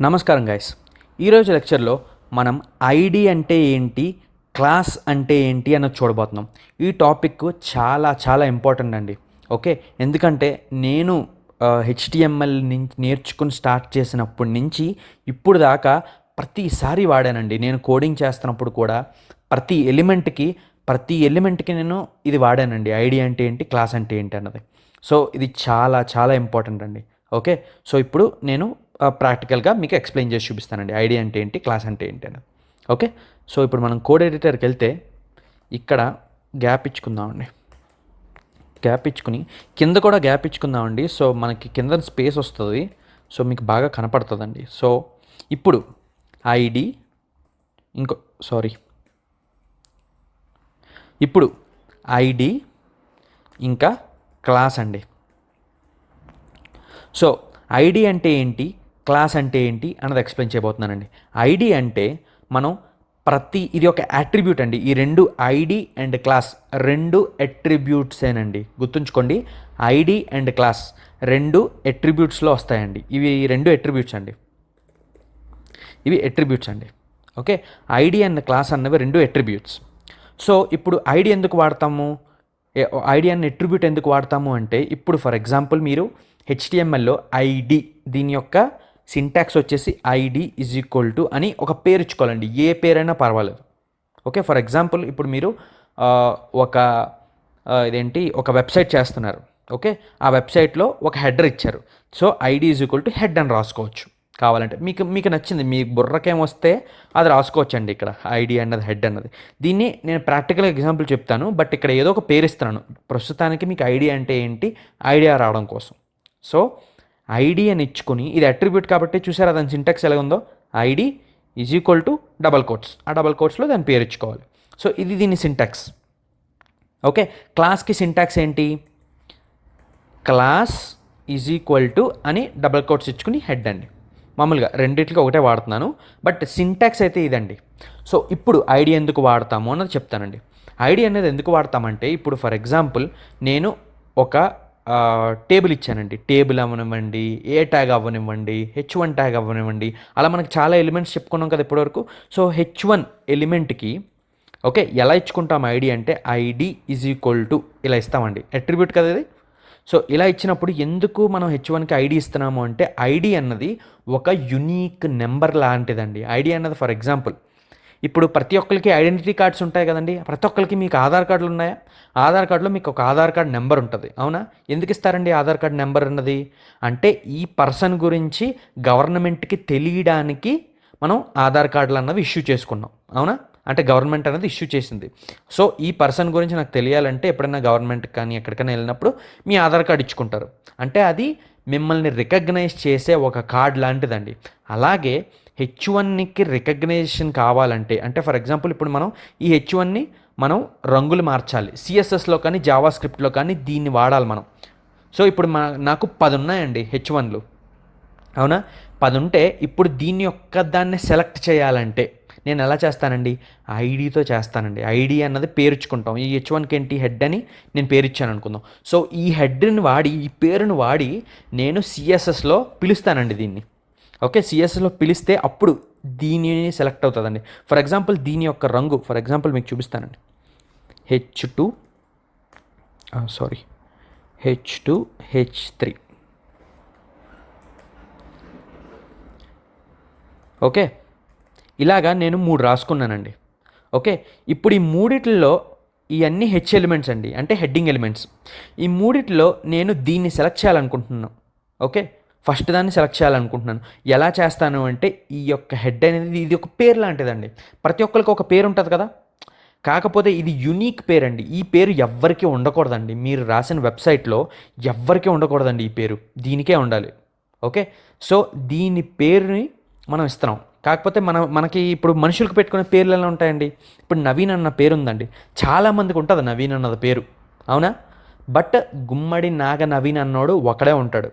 నమస్కారం గైస్. ఈరోజు లెక్చర్లో మనం ఐడి అంటే ఏంటి, క్లాస్ అంటే ఏంటి అన్నది చూడబోతున్నాం. ఈ టాపిక్ చాలా చాలా ఇంపార్టెంట్ అండి. ఓకే, ఎందుకంటే నేను హెచ్టిఎంఎల్ నుంచి నేర్చుకుని స్టార్ట్ చేసినప్పటి నుంచి ఇప్పుడు దాకా ప్రతిసారి వాడానండి. నేను కోడింగ్ చేస్తున్నప్పుడు కూడా ప్రతి ఎలిమెంట్కి నేను ఇది వాడానండి. ఐడి అంటే ఏంటి, క్లాస్ అంటే ఏంటి అన్నది. సో ఇది చాలా చాలా ఇంపార్టెంట్ అండి. ఓకే, సో ఇప్పుడు నేను ప్రాక్టికల్గా మీకు ఎక్స్ప్లెయిన్ చేసి చూపిస్తానండి ఐడి అంటే ఏంటి, క్లాస్ అంటే ఏంటి అని. ఓకే, సో ఇప్పుడు మనం కోడ్ ఎడిటర్కి వెళ్తే ఇక్కడ గ్యాప్ ఇచ్చుకుందామండి. గ్యాప్ ఇచ్చుకుని కింద కూడా గ్యాప్ ఇచ్చుకుందామండి. సో మనకి కింద స్పేస్ వస్తుంది, సో మీకు బాగా కనపడుతుందండి. సో ఇప్పుడు ఐడి ఇప్పుడు ఐడి ఇంకా క్లాస్ అండి. సో ఐడి అంటే ఏంటి, క్లాస్ అంటే ఏంటి అన్నది ఎక్స్ప్లెయిన్ చేయబోతున్నానండి. ఐడి అంటే మనం ఇది ఒక అట్రిబ్యూట్ అండి. ఈ రెండు ఐడి అండ్ క్లాస్ రెండు అట్రిబ్యూట్సేనండి. గుర్తుంచుకోండి, ఐడి అండ్ క్లాస్ రెండు అట్రిబ్యూట్స్లో వస్తాయండి. ఇవి రెండు అట్రిబ్యూట్స్ అండి. ఓకే, ఐడి అండ్ క్లాస్ అన్నవి రెండు అట్రిబ్యూట్స్. సో ఇప్పుడు ఐడి ఎందుకు వాడతాము, ఐడి అండ్ అట్రిబ్యూట్ ఎందుకు వాడతాము అంటే, ఇప్పుడు ఫర్ ఎగ్జాంపుల్ మీరు హెచ్టిఎంఎల్లో ఐడి దీని యొక్క సింటాక్స్ వచ్చేసి ఐడి ఈజ్ ఈక్వల్ టు అని ఒక పేరు ఇచ్చుకోవాలండి. ఏ పేరైనా పర్వాలేదు. ఓకే, ఫర్ ఎగ్జాంపుల్ ఇప్పుడు మీరు ఒక వెబ్సైట్ చేస్తున్నారు. ఓకే, ఆ వెబ్సైట్లో ఒక హెడర్ ఇచ్చారు. So ID is equal to head అని రాసుకోవచ్చు. కావాలంటే మీకు నచ్చింది, మీ బుర్రకేమొస్తే అది రాసుకోవచ్చు అండి. ఇక్కడ ఐడి అన్నది, హెడ్ అన్నది. దీన్ని నేను ప్రాక్టికల్ ఎగ్జాంపుల్ చెప్తాను, బట్ ఇక్కడ ఏదో ఒక పేరు ఇస్తున్నాను. ప్రస్తుతానికి మీకు ఐడి అంటే ఏంటి ఐడియా రావడం కోసం. సో ఐడి అని ఇచ్చుకొని, ఇది అట్రిబ్యూట్ కాబట్టి చూసారా దాని సింటాక్స్ ఎలా ఉందో, ID is equal to double quotes, ఆ డబల్ కోట్స్లో దాని పేరు ఇచ్చుకోవాలి. సో ఇది దీని సింటాక్స్. ఓకే, క్లాస్కి సింటాక్స్ ఏంటి, క్లాస్ ఈజ్ ఈక్వల్ టు అని డబల్ కోట్స్ ఇచ్చుకుని హెడ్ అండి. మామూలుగా రెండింటికి ఒకటే వాడుతున్నాను, బట్ సింటాక్స్ అయితే ఇదండి. సో ఇప్పుడు ఐడి ఎందుకు వాడతాము అన్నది చెప్తానండి. ఐడి అనేది ఎందుకు వాడతామంటే, ఇప్పుడు ఫర్ ఎగ్జాంపుల్ నేను ఒక టేబుల్ ఇచ్చానండి. టేబుల్ అవ్వనివ్వండి, ఏ ట్యాగ్ అవ్వనివ్వండి, H1 ట్యాగ్ అవ్వనివ్వండి, అలా మనకి చాలా ఎలిమెంట్స్ చెప్పుకున్నాం కదా ఇప్పటివరకు. సో H1 ఎలిమెంట్కి ఓకే ఎలా ఇచ్చుకుంటాం ఐడి అంటే, ఐడి ఈజ్ ఈక్వల్ టు ఇలా ఇస్తామండి. అట్రిబ్యూట్ కదా ఇది. సో ఇలా ఇచ్చినప్పుడు ఎందుకు మనం H1కి ఐడి ఇస్తున్నాము అంటే, ఐడి అన్నది ఒక యునీక్ నెంబర్ లాంటిదండి. ఐడి అన్నది ఫర్ ఎగ్జాంపుల్ ఇప్పుడు ప్రతి ఒక్కరికి ఐడెంటిటీ కార్డ్స్ ఉంటాయి కదండి. ప్రతి ఒక్కరికి మీకు ఆధార్ కార్డులు ఉన్నాయా, ఆధార్ కార్డులో మీకు ఒక ఆధార్ కార్డ్ నెంబర్ ఉంటుంది, అవునా? ఎందుకు ఇస్తారండి ఆధార్ కార్డ్ నెంబర్ అన్నది అంటే, ఈ పర్సన్ గురించి గవర్నమెంట్కి తెలియడానికి మనం ఆధార్ కార్డులు అన్నవి ఇష్యూ చేసుకున్నాం, అవునా? అంటే గవర్నమెంట్ అనేది ఇష్యూ చేసింది. సో ఈ పర్సన్ గురించి నాకు తెలియాలంటే ఎప్పుడైనా గవర్నమెంట్కి కానీ ఎక్కడికైనా వెళ్ళినప్పుడు మీ ఆధార్ కార్డు ఇచ్చుకుంటారు. అంటే అది మిమ్మల్ని రికగ్నైజ్ చేసే ఒక కార్డ్ లాంటిదండి. అలాగే H1కి రికగ్నైజేషన్ కావాలంటే, అంటే ఫర్ ఎగ్జాంపుల్ ఇప్పుడు మనం ఈ H1ని మనం రంగులు మార్చాలి. సిఎస్ఎస్లో కానీ జావా స్క్రిప్ట్లో కానీ దీన్ని వాడాలి మనం. సో ఇప్పుడు నాకు 10 ఉన్నాయండి H1లు, అవునా? 10 ఉంటే ఇప్పుడు దీన్ని దాన్ని సెలెక్ట్ చేయాలంటే నేను ఎలా చేస్తానండి, ఐడితో చేస్తానండి. ఐడి అన్నది పేరుచ్చుకుంటాం. ఈ H1కి ఏంటి, హెడ్ అని నేను పేరు ఇచ్చాను అనుకుందాం. సో ఈ హెడ్ని వాడి, ఈ పేరును వాడి నేను సిఎస్ఎస్లో పిలుస్తానండి దీన్ని. ఓకే, సిఎస్ఎస్లో పిలిస్తే అప్పుడు దీనిని సెలెక్ట్ అవుతుందండి. ఫర్ ఎగ్జాంపుల్ దీని యొక్క రంగు ఫర్ ఎగ్జాంపుల్ మీకు చూపిస్తానండి. H2H3. ఓకే, ఇలాగా నేను 3 రాసుకున్నానండి. ఓకే, ఇప్పుడు ఈ మూడిట్లో ఇవన్నీ హెచ్ ఎలిమెంట్స్ అండి, అంటే హెడ్డింగ్ ఎలిమెంట్స్. ఈ మూడిట్లో నేను దీన్ని సెలెక్ట్ చేయాలనుకుంటున్నాను. ఓకే, ఫస్ట్ దాన్ని సెలెక్ట్ చేయాలనుకుంటున్నాను. ఎలా చేస్తాను అంటే, ఈ యొక్క హెడ్ అనేది ఇది ఒక పేరు లాంటిదండి. ప్రతి ఒక్కరికి ఒక పేరు ఉంటుంది కదా, కాకపోతే ఇది యునీక్ పేరు అండి. ఈ పేరు ఎవ్వరికీ ఉండకూడదండి. మీరు రాసిన వెబ్సైట్లో ఎవ్వరికీ ఉండకూడదండి ఈ పేరు, దీనికే ఉండాలి. ఓకే, సో దీని పేరుని మనం ఇస్తున్నాం. కాకపోతే మనకి ఇప్పుడు మనుషులకు పెట్టుకునే పేర్లు ఎలా ఉంటాయండి. ఇప్పుడు నవీన్ అన్న పేరు ఉందండి, చాలామందికి ఉంటుంది నవీన్ అన్నది పేరు, అవునా? బట్ గుమ్మడి నాగ నవీన్ అన్నోడు ఒకడే ఉంటాడు,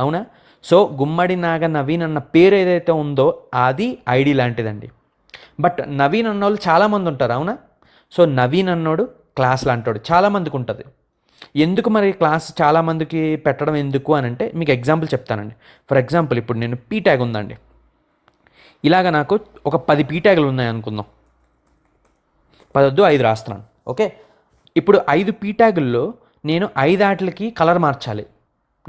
అవునా? సో గుమ్మడి నాగ నవీన్ అన్న పేరు ఏదైతే ఉందో అది ఐడి లాంటిదండి. బట్ నవీన్ అన్నోళ్ళు చాలామంది ఉంటారు, అవునా? సో నవీన్ అన్నోడు క్లాస్ లాంటాడు, చాలామందికి ఉంటుంది. ఎందుకు మరి క్లాస్ చాలామందికి పెట్టడం ఎందుకు అని అంటే, మీకు ఎగ్జాంపుల్ చెప్తానండి. ఫర్ ఎగ్జాంపుల్ ఇప్పుడు నేను పీ ట్యాగ్ ఉందండి. ఇలాగ నాకు ఒక 10 పీ ట్యాగులు ఉన్నాయి అనుకుందాం. 10 వద్దు 5 రాస్తున్నాను. ఓకే, ఇప్పుడు 5 పీ ట్యాగుల్లో నేను 5 ఆటలకి కలర్ మార్చాలి.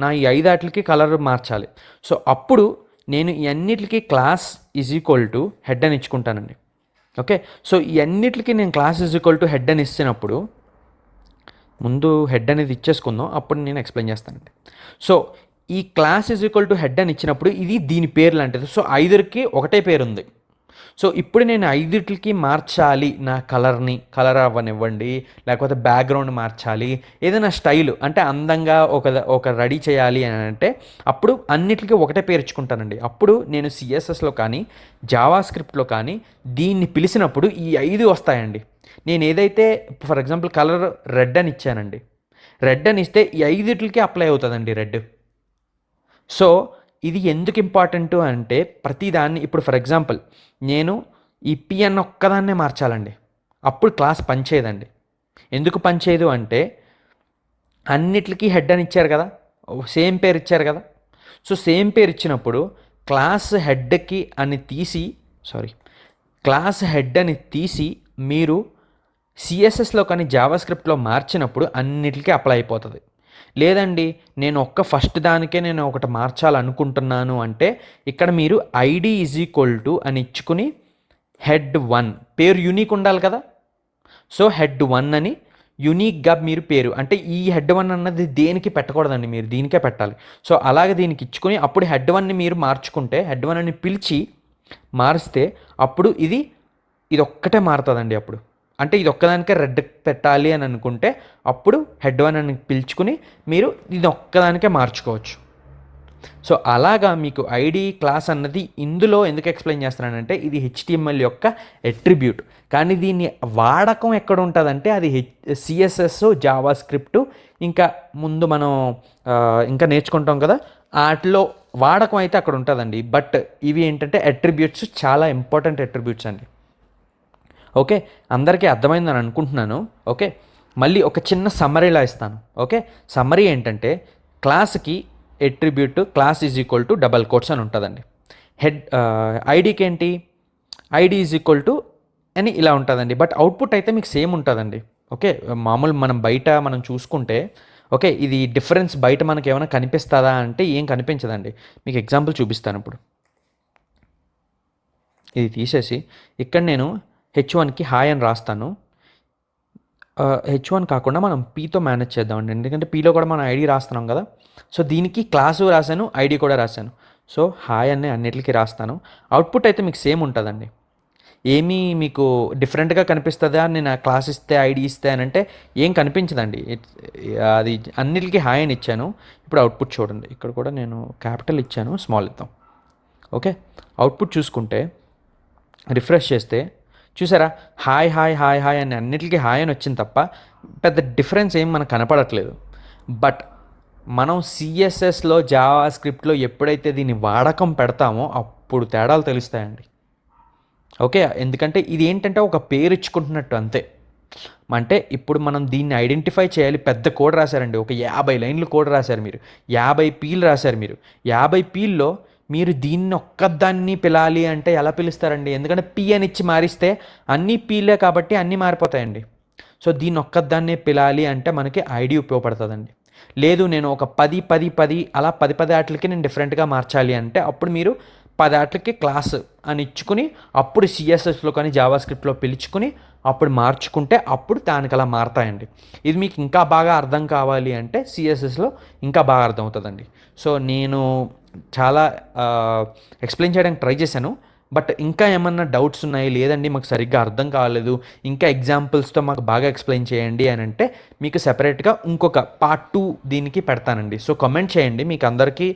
నా ఈ 5 ఆటలకి కలర్ మార్చాలి. సో అప్పుడు నేను ఈ అన్నిటికి class is equal to head అని ఇచ్చుకుంటానండి. ఓకే, సో ఈ అన్నిటికీ నేను class is equal to head అని ఇచ్చినప్పుడు, ముందు హెడ్ అనేది ఇచ్చేసుకుందాం, అప్పుడు నేను ఎక్స్ప్లెయిన్ చేస్తానండి. సో ఈ class is equal to head అని ఇచ్చినప్పుడు ఇది దీని పేరు లాంటిది. సో 5కి ఒకటే పేరు ఉంది. సో ఇప్పుడు నేను 5కి మార్చాలి నా కలర్ని, కలర్ అవ్వనివ్వండి, లేకపోతే బ్యాక్గ్రౌండ్ మార్చాలి, ఏదైనా స్టైల్ అంటే అందంగా ఒక రెడీ చేయాలి అని అంటే అప్పుడు అన్నిటికీ ఒకటే పేరు ఇచ్చుకుంటానండి. అప్పుడు నేను సిఎస్ఎస్లో కానీ జావా స్క్రిప్ట్లో కానీ దీన్ని పిలిచినప్పుడు ఈ 5 వస్తాయండి. నేను ఏదైతే ఫర్ ఎగ్జాంపుల్ కలర్ రెడ్ అని ఇచ్చానండి, రెడ్ అని ఇస్తే ఈ 5కి అప్లై అవుతుందండి రెడ్. సో ఇది ఎందుకు ఇంపార్టెంట్ అంటే ప్రతిదాన్ని ఇప్పుడు ఫర్ ఎగ్జాంపుల్ నేను ఈ పి అన్న ఒక్కదాన్నే మార్చాలండి, అప్పుడు క్లాస్ పనిచేయదండి. ఎందుకు పనిచేయదు అంటే అన్నిటికీ హెడ్ అని ఇచ్చారు కదా, సేమ్ పేరు ఇచ్చారు కదా. సో సేమ్ పేరు ఇచ్చినప్పుడు క్లాస్ హెడ్కి అని తీసి క్లాస్ హెడ్ అని తీసి మీరు సిఎస్ఎస్లో కానీ జావా స్క్రిప్ట్లో మార్చినప్పుడు అన్నిటికీ అప్లై అయిపోతుంది. లేదండి నేను ఫస్ట్ దానికే నేను ఒకటి మార్చాలనుకుంటున్నాను అంటే ఇక్కడ మీరు ఐడి ఈజ్ ఈక్వల్ టు అని ఇచ్చుకుని హెడ్ 1 పేరు యూనిక్ ఉండాలి కదా. సో హెడ్ 1 అని యూనిక్గా మీరు పేరు అంటే ఈ హెడ్ 1 అన్నది దేనికి పెట్టకూడదండి, మీరు దీనికే పెట్టాలి. సో అలాగే దీనికి ఇచ్చుకొని అప్పుడు హెడ్ 1ని మీరు మార్చుకుంటే హెడ్ 1 అని పిలిచి మారిస్తే అప్పుడు ఇది ఒక్కటే మారుతుందండి. అప్పుడు అంటే ఇది ఒక్కదానికే రెడ్ పెట్టాలి అని అనుకుంటే అప్పుడు హెడ్ 1 అని పిలుచుకుని మీరు ఇది ఒక్కదానికే మార్చుకోవచ్చు. సో అలాగా మీకు ఐడి క్లాస్ అన్నది ఇందులో ఎందుకు ఎక్స్ప్లెయిన్ చేస్తున్నానంటే ఇది హెచ్టిఎంఎల్ యొక్క అట్రిబ్యూట్. కానీ దీన్ని వాడకం ఎక్కడ ఉంటుందంటే అది సిఎస్ఎస్, జావా స్క్రిప్ట్ ఇంకా ముందు మనం ఇంకా నేర్చుకుంటాం కదా, వాటిలో వాడకం అయితే అక్కడ ఉంటుందండి. బట్ ఇవి ఏంటంటే అట్రిబ్యూట్స్, చాలా ఇంపార్టెంట్ అట్రిబ్యూట్స్ అండి. ఓకే, అందరికీ అర్థమైందని అనుకుంటున్నాను. ఓకే, మళ్ళీ ఒక చిన్న సమ్మరీలా ఇస్తాను. ఓకే, సమ్మరీ ఏంటంటే క్లాస్కి attribute class is equal to double quotes అని ఉంటుందండి. ఐడికి ఏంటి ఐడి ఈజ్ ఈక్వల్ టు అని ఇలా ఉంటుందండి. బట్ అవుట్పుట్ అయితే మీకు సేమ్ ఉంటుందండి. ఓకే, మామూలు మనం చూసుకుంటే ఓకే ఇది డిఫరెన్స్ బయట మనకి ఏమైనా కనిపిస్తుందా అంటే ఏం కనిపించదండి. మీకు ఎగ్జాంపుల్ చూపిస్తాను. ఇప్పుడు ఇది తీసేసి ఇక్కడ నేను H1కి హాయ్ అని రాస్తాను. H1 కాకుండా మనం పీతో మేనేజ్ చేద్దామండి, ఎందుకంటే పీలో కూడా మనం ఐడి రాస్తున్నాం కదా. సో దీనికి క్లాసు రాశాను, ఐడి కూడా రాశాను. సో హాయ్ అని అన్నిటికీ రాస్తాను. అవుట్పుట్ అయితే మీకు సేమ్ ఉంటుందండి. ఏమీ మీకు డిఫరెంట్గా కనిపిస్తుందా నేను క్లాస్ ఇస్తే ఐడి ఇస్తే అని అంటే ఏం కనిపించదండి. అది అన్నిటికీ హాయ్ అని ఇచ్చాను. ఇప్పుడు అవుట్పుట్ చూడండి, ఇక్కడ కూడా నేను క్యాపిటల్ ఇచ్చాను, స్మాల్ ఇద్దాం. ఓకే, అవుట్పుట్ చూసుకుంటే రిఫ్రెష్ చేస్తే చూసారా హాయ్ హాయ్ హాయ్ హాయ్ అని అన్నిటికీ హాయ్ అని వచ్చింది తప్ప పెద్ద డిఫరెన్స్ ఏం మనకు కనపడట్లేదు. బట్ మనం సిఎస్ఎస్లో జావా స్క్రిప్ట్లో ఎప్పుడైతే దీన్ని వాడకం పెడతామో అప్పుడు తేడాలు తెలుస్తాయండి. ఓకే, ఎందుకంటే ఇది ఏంటంటే ఒక పేరు ఇచ్చుకుంటున్నట్టు అంతే. అంటే ఇప్పుడు మనం దీన్ని ఐడెంటిఫై చేయాలి. పెద్ద కోడ్ రాశారండి, ఒక 50 లైన్లు కోడ్ రాశారు మీరు, 50 పీలు రాశారు మీరు. 50 పీల్లో మీరు దీన్ని ఒక్కదాన్ని పిలాలి అంటే ఎలా పిలుస్తారండి? ఎందుకంటే పీ అని ఇచ్చి మారిస్తే అన్నీ పీలే కాబట్టి అన్నీ మారిపోతాయండి. సో దీన్ని ఒక్కదాన్నే పిలాలి అంటే మనకి ఐడి ఉపయోగపడుతుందండి. లేదు నేను ఒక 10 అలా 10 ఆటలకి నేను డిఫరెంట్గా మార్చాలి అంటే అప్పుడు మీరు 10 ఆటలకి క్లాస్ అని ఇచ్చుకుని అప్పుడు సిఎస్ఎస్లో కానీ జావా స్క్రిప్ట్లో పిలుచుకుని అప్పుడు మార్చుకుంటే అప్పుడు దానికి అలా మారతాయండి. ఇది మీకు ఇంకా బాగా అర్థం కావాలి అంటే సిఎస్ఎస్లో ఇంకా బాగా అర్థం అవుతుందండి. సో నేను చాలా ఎక్స్ప్లెయిన్ చేయడానికి ట్రై చేశాను. బట్ ఇంకా ఏమన్నా డౌట్స్ ఉన్నాయి, లేదండి మాకు సరిగ్గా అర్థం కాలేదు, ఇంకా ఎగ్జాంపుల్స్తో మాకు బాగా ఎక్స్ప్లెయిన్ చేయండి అని అంటే మీకు సెపరేట్గా ఇంకొక పార్ట్ 2 దీనికి పెడతానండి. సో కామెంట్ చేయండి, మీకు అందరికీ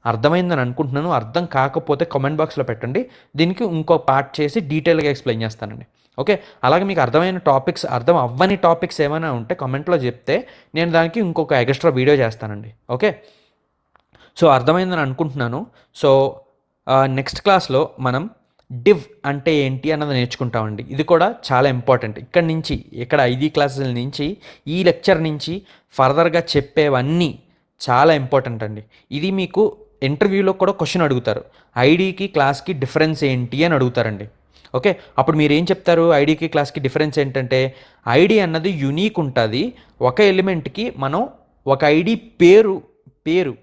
అర్థమైందని అనుకుంటున్నాను. అర్థం కాకపోతే కామెంట్ బాక్స్లో పెట్టండి, దీనికి ఇంకో పార్ట్ చేసి డీటెయిల్గా ఎక్స్ప్లెయిన్ చేస్తానండి. ఓకే, అలాగే మీకు అర్థమైన టాపిక్స్, అర్థం అవ్వని టాపిక్స్ ఏమైనా ఉంటే కామెంట్లో చెప్తే నేను దానికి ఇంకొక ఎక్స్ట్రా వీడియో చేస్తానండి. ఓకే, సో అర్థమైందని అనుకుంటున్నాను. సో నెక్స్ట్ క్లాస్లో మనం డివ్ అంటే ఏంటి అన్నది నేర్చుకుంటామండి. ఇది కూడా చాలా ఇంపార్టెంట్. ఇక్కడ నుంచి ఇక్కడ 5 క్లాసుల నుంచి ఈ లెక్చర్ నుంచి ఫర్దర్గా చెప్పేవన్నీ చాలా ఇంపార్టెంట్ అండి. ఇది మీకు ఇంటర్వ్యూలో కూడా క్వశ్చన్ అడుగుతారు, ఐడికి క్లాస్కి డిఫరెన్స్ ఏంటి అని అడుగుతారండి. ఓకే, అప్పుడు మీరు ఏం చెప్తారు? ఐడికి క్లాస్కి డిఫరెన్స్ ఏంటంటే ఐడి అన్నది యునీక్ ఉంటుంది. ఒక ఎలిమెంట్కి మనం ఒక ఐడి పేరు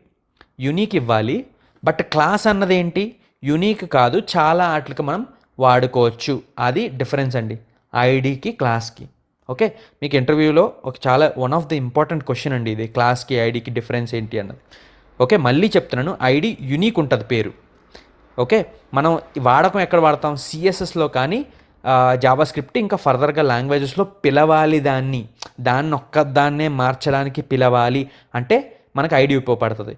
యునీక్ ఇవ్వాలి. బట్ క్లాస్ అన్నది ఏంటి? యునీక్ కాదు, చాలా వాటికి మనం వాడుకోవచ్చు. అది డిఫరెన్స్ అండి ఐడికి క్లాస్కి. ఓకే, మీకు ఇంటర్వ్యూలో ఒక చాలా one of the important question అండి ఇది, క్లాస్కి ఐడికి డిఫరెన్స్ ఏంటి అన్నది. ఓకే, మళ్ళీ చెప్తున్నాను, ఐడి యునీక్ ఉంటుంది పేరు. ఓకే, మనం వాడకం ఎక్కడ వాడతాం? సిఎస్ఎస్లో కానీ జావా స్క్రిప్ట్ ఇంకా ఫర్దర్గా లాంగ్వేజెస్లో పిలవాలి, దాన్ని ఒక్కదాన్నే మార్చడానికి పిలవాలి అంటే మనకు ఐడి ఉపయోగపడుతుంది.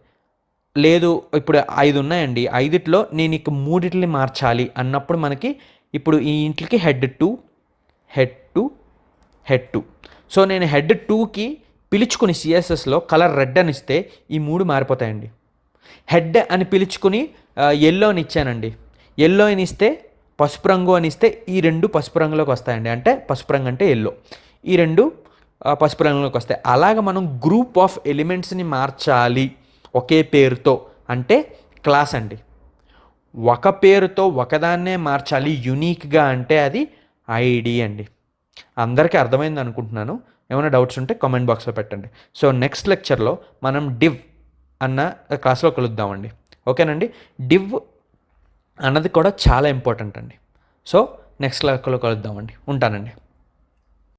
లేదు ఇప్పుడు 5 ఉన్నాయండి, 5లో నేను ఇక 3 మార్చాలి అన్నప్పుడు మనకి ఇప్పుడు ఈ ఇంటికి హెడ్ 2. సో నేను హెడ్ 2కి పిలుచుకుని సిఎస్ఎస్లో కలర్ రెడ్ అని ఇస్తే ఈ 3 మారిపోతాయండి. హెడ్ అని పిలుచుకుని ఎల్లో అని ఇచ్చానండి, ఎల్లో అని ఇస్తే పసుపు రంగు అని ఇస్తే ఈ 2 పసుపు రంగులోకి వస్తాయండి. అంటే పసుపు రంగు అంటే ఎల్లో, ఈ 2 పసుపు రంగులోకి వస్తాయి. అలాగ మనం గ్రూప్ ఆఫ్ ఎలిమెంట్స్ని మార్చాలి ఒకే పేరుతో అంటే క్లాస్ అండి. ఒక పేరుతో ఒకదాన్నే మార్చాలి యునీక్గా అంటే అది ఐడి అండి. అందరికీ అర్థమైంది అనుకుంటున్నాను. ఏమైనా డౌట్స్ ఉంటే కామెంట్ బాక్స్లో పెట్టండి. సో నెక్స్ట్ లెక్చర్లో మనం డివ్ అన్న క్లాస్లో కలుద్దామండి. ఓకేనండి, డివ్ అన్నది కూడా చాలా ఇంపార్టెంట్ అండి. సో నెక్స్ట్ లెక్చర్లో కలుద్దామండి. ఉంటానండి.